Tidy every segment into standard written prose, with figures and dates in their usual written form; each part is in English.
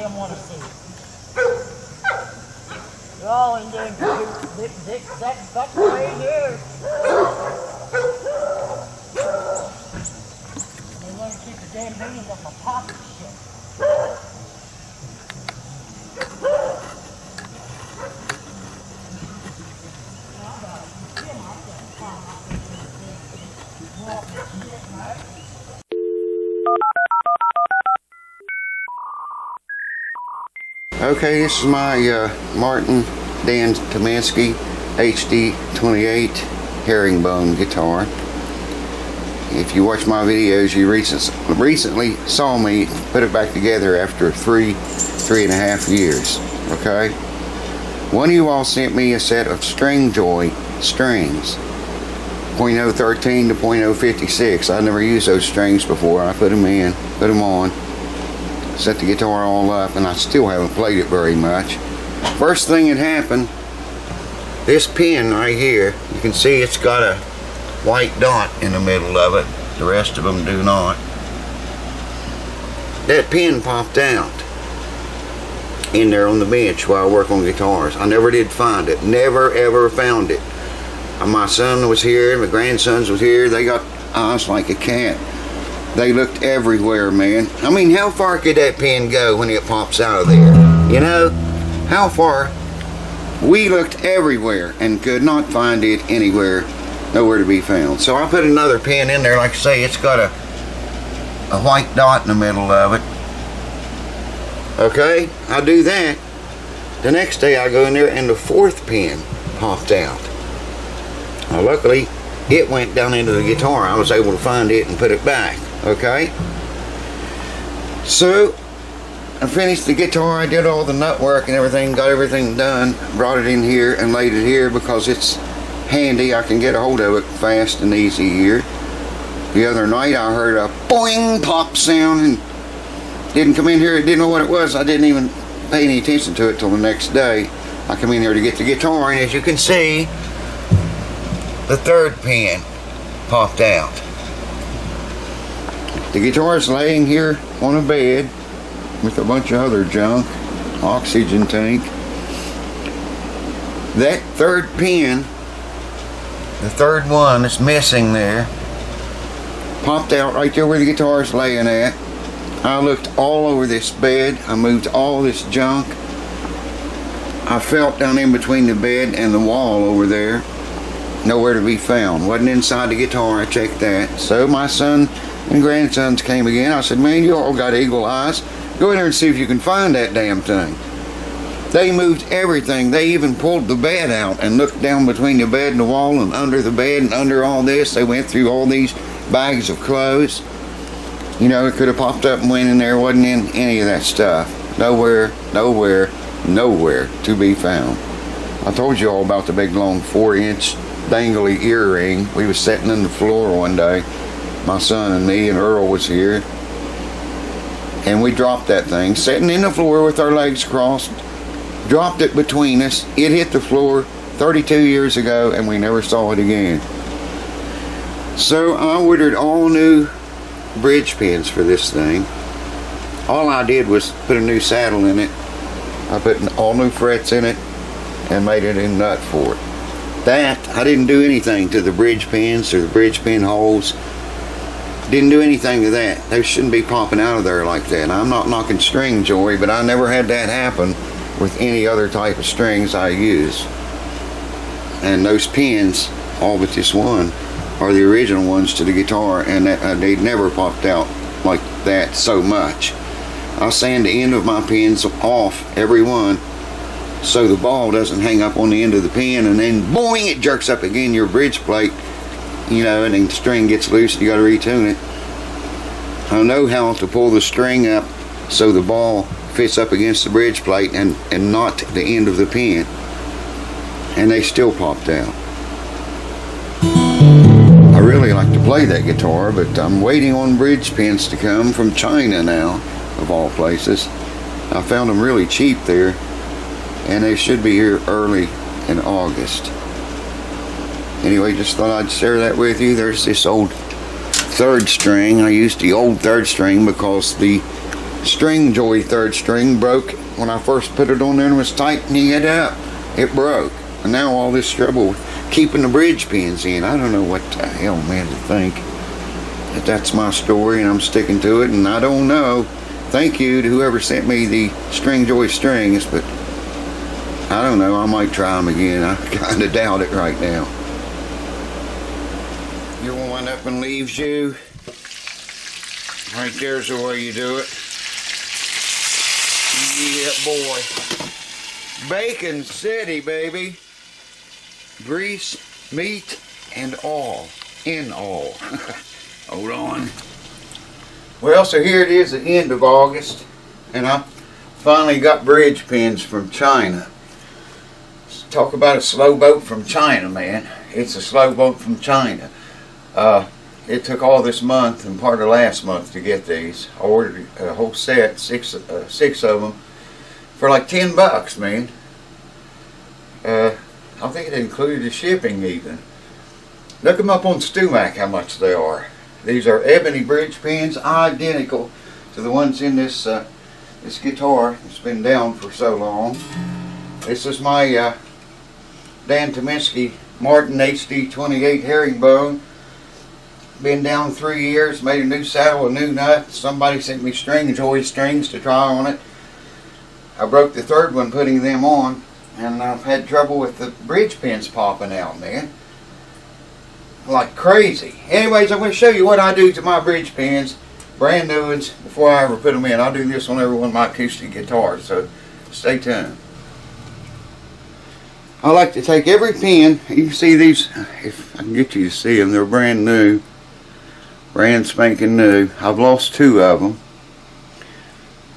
them want to see. They're all in there. That's right here. They want to keep the damn babies off my pocket shit. Okay, this is my Martin Dan Tomansky HD28 herringbone guitar. If you watch my videos, you recently saw me put it back together after three and a half years. Okay, one of you all sent me a set of String Joy strings, .013 to .056. I never used those strings before. I put them in, put them on, set the guitar all up, and I still haven't played it very much. First thing that happened, this pin right here, you can see it's got a white dot in the middle of it. The rest of them do not. That pin popped out in there on the bench while I work on guitars. I never did find it. Never ever found it. My son was here, my grandsons was here. They got eyes like a cat. They looked everywhere, man. I mean, how far could that pin go when it pops out of there? You know, how far? We looked everywhere and could not find it anywhere, nowhere to be found. So I put another pin in there. Like I say, it's got a white dot in the middle of it. Okay, I do that. The next day I go in there and the fourth pin popped out. Now, luckily, it went down into the guitar. I was able to find it and put it back. Okay, so I finished the guitar. I did all the nut work and everything, got everything done, brought it in here and laid it here because it's handy. I can get a hold of it fast and easy here. The other night I heard a boing pop sound and didn't come in here, didn't know what it was. I didn't even pay any attention to it till the next day. I come in here to get the guitar, and as you can see, the third pin popped out. The guitar is laying here on a bed with a bunch of other junk, oxygen tank. That third pin, the third one that's missing there, popped out right there where the guitar is laying at. I looked all over this bed. I moved all this junk. I felt down in between the bed and the wall over there. Nowhere to be found. Wasn't inside the guitar. I checked that. So my son and grandsons came again. I said, man, you all got eagle eyes. Go in there and see if you can find that damn thing. They moved everything. They even pulled the bed out and looked down between the bed and the wall and under the bed and under all this. They went through all these bags of clothes. You know, it could have popped up and went in there. Wasn't in any of that stuff. Nowhere, nowhere, nowhere to be found. I told you all about the big long 4-inch dangly earring. We was sitting on the floor one day, my son and me, and Earl was here, and we dropped that thing sitting in the floor with our legs crossed. Dropped it between us. It hit the floor 32 years ago and we never saw it again. So I ordered all new bridge pins for this thing. All I did was put a new saddle in it. I put all new frets in it and made it a nut for it. That, I didn't do anything to the bridge pins or the bridge pin holes. Didn't do anything to that. They shouldn't be popping out of there like that. I'm not knocking String Joy, but I never had that happen with any other type of strings I use. And those pins, all but this one, are the original ones to the guitar, and that, they never popped out like that so much. I sand the end of my pins off, every one, so the ball doesn't hang up on the end of the pin, and then boing, it jerks up again your bridge plate, you know, and then the string gets loose and you got to retune it. I know how to pull the string up so the ball fits up against the bridge plate and not the end of the pin, and they still popped out. I really like to play that guitar, but I'm waiting on bridge pins to come from China now, of all places. I found them really cheap there, and they should be here early in August. Anyway, just thought I'd share that with you. There's this old third string. I used the old third string because the string joy third string broke when I first put it on there and was tightening it up. It broke. And now all this trouble with keeping the bridge pins in. I don't know what the hell, man, to think. But that's my story and I'm sticking to it, and I don't know. Thank you to whoever sent me the string joy strings, but I don't know. I might try them again. I kind of doubt it right now. You wind up and leaves you. Right there's the way you do it. Yeah, boy. Bacon City, baby. Grease, meat, and all. In all. Hold on. Well, so here it is, the end of August, and I finally got bridge pins from China. Talk about a slow boat from China, man. It's a slow boat from China. It took all this month and part of last month to get these. I ordered a whole set, six of them, for like $10, man. I think it included the shipping even. Look them up on StuMac how much they are. These are ebony bridge pins, identical to the ones in this this guitar. It's been down for so long. This is my Dan Tominski Martin HD 28 herringbone. Been down 3 years, made a new saddle, a new nut. Somebody sent me string joy strings to try on it. I broke the third one putting them on, and I've had trouble with the bridge pins popping out, man. Like crazy. Anyways, I'm going to show you what I do to my bridge pins, brand new ones, before I ever put them in. I do this on every one of my acoustic guitars, so stay tuned. I like to take every pin. You can see these, if I can get you to see them, they're brand new. Brand spanking new. I've lost 2 of them.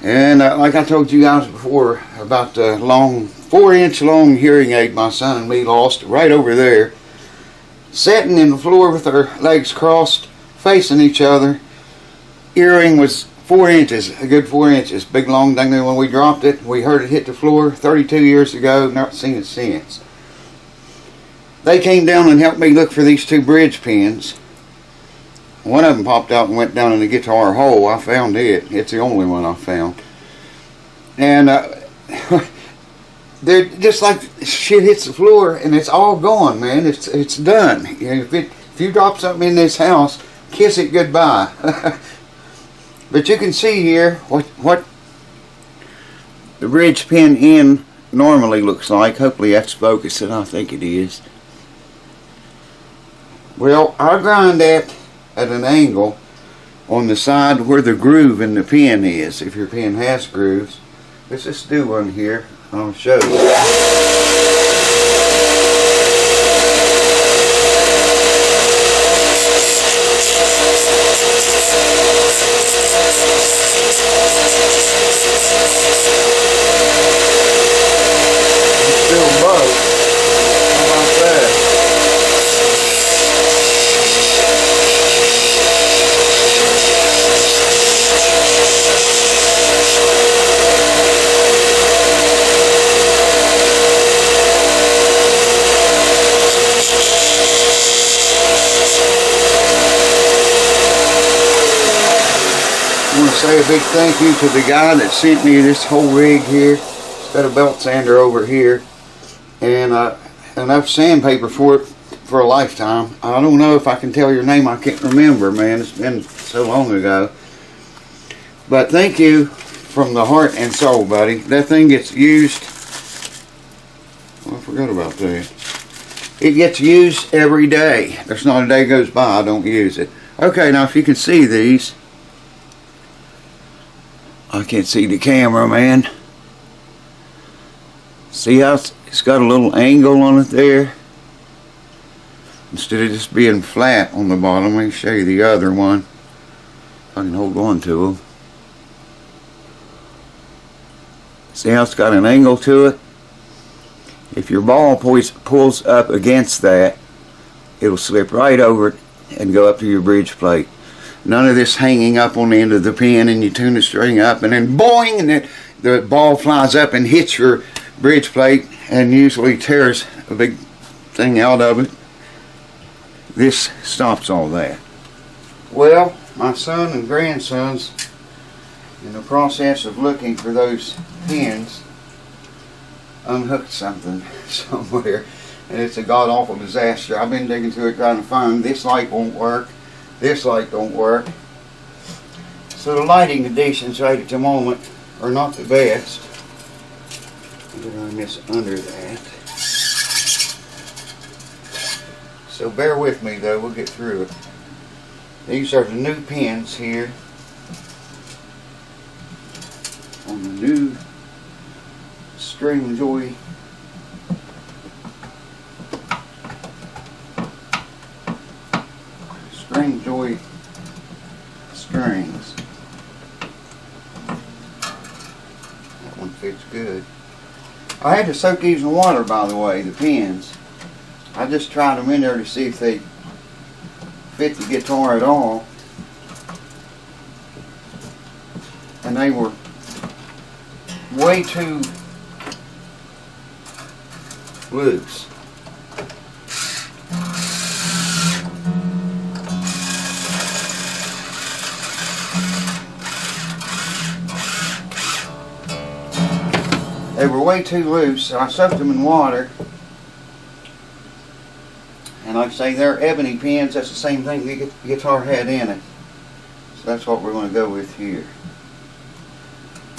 And like I told you guys before about the long 4-inch long hearing aid my son and me lost right over there, sitting in the floor with our legs crossed facing each other. Earring was 4 inches, a good 4 inches, big long thing. When we dropped it, we heard it hit the floor 32 years ago, not seen it since. They came down and helped me look for these 2 bridge pins. One of them popped out and went down in the guitar hole. I found it. It's the only one I found. And they're just like shit hits the floor and it's all gone, man. It's done. You know, if you drop something in this house, kiss it goodbye. But you can see here what the bridge pin in normally looks like. Hopefully that's focusing. I think it is. Well, I grind that at an angle on the side where the groove in the pin is, if your pin has grooves. Let's just do one here. I'll show you. Still both. How about that? I want to say a big thank you to the guy that sent me this whole rig here. It's got a belt sander over here and enough sandpaper for it for a lifetime. I don't know if I can tell your name. I can't remember, man. It's been so long ago. But thank you from the heart and soul, buddy. That thing gets used. Oh, I forgot about that. It gets used every day. There's not a day goes by I don't use it. Okay, now if you can see these. I can't see the camera, man. See how it's got a little angle on it there? Instead of just being flat on the bottom, let me show you the other one. If I can hold on to them. See how it's got an angle to it? If your ball pulls up against that, it'll slip right over it and go up to your bridge plate. None of this hanging up on the end of the pin and you tune the string up and then boing, and then the ball flies up and hits your bridge plate and usually tears a big thing out of it. This stops all that. Well, my son and grandsons In the process of looking for those pins, unhooked something somewhere, and it's a god-awful disaster. I've been digging through it trying to find. This light won't work, this light don't work. So the lighting conditions right at the moment are not the best. I'm going to run this under that. So bear with me though, we'll get through it. These are the new pins here on the new String Joy strings. That one fits good. I had to soak these in water, by the way, the pins. I just tried them in there to see if they fit the guitar at all, and they were way too loose. They were way too loose, so I soaked them in water. And like I say, they're ebony pins. That's the same thing the guitar had in it. So that's what we're going to go with here.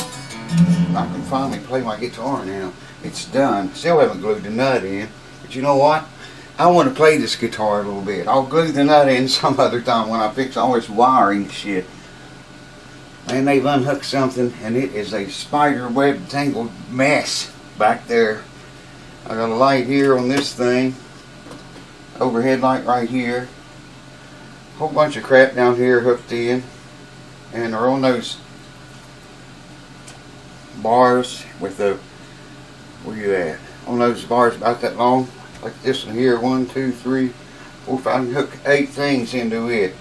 I can finally play my guitar now. It's done. Still haven't glued the nut in. But you know what? I want to play this guitar a little bit. I'll glue the nut in some other time when I fix all this wiring shit. And they've unhooked something, and it is a spider web tangled mess back there. I got a light here on this thing. Overhead light right here. Whole bunch of crap down here hooked in. And they're on those bars with the, where you at? On those bars about that long. Like this one here. 1, 2, 3, 4, 5. I can hook 8 things into it.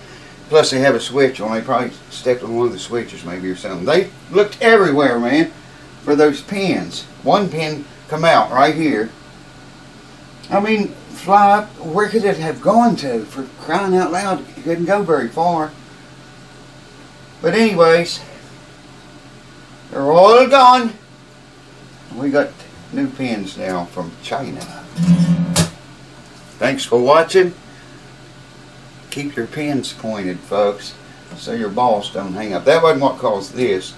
Plus they have a switch on. They probably stepped on one of the switches maybe or something. They looked everywhere, man, for those pins. One pin come out right here. I mean, fly up. Where could it have gone to? For crying out loud, it couldn't go very far. But anyways, they're all gone. We got new pins now from China. Thanks for watching. Keep your pins pointed, folks, so your balls don't hang up. That wasn't what caused this.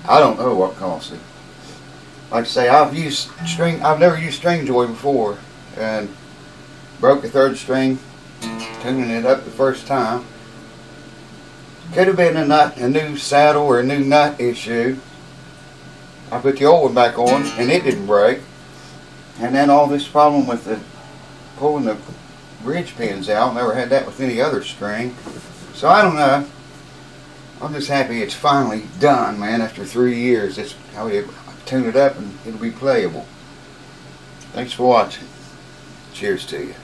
I don't know what caused it. Like I say, I've never used String Joy before, and broke the 3rd string, tuning it up the first time. Could have been a new saddle or a new nut issue. I put the old one back on, and it didn't break. And then all this problem with the pulling the bridge pins out. Never had that with any other string. So I don't know. I'm just happy it's finally done, man. After 3 years, I'll tune it up and it'll be playable. Thanks for watching. Cheers to you.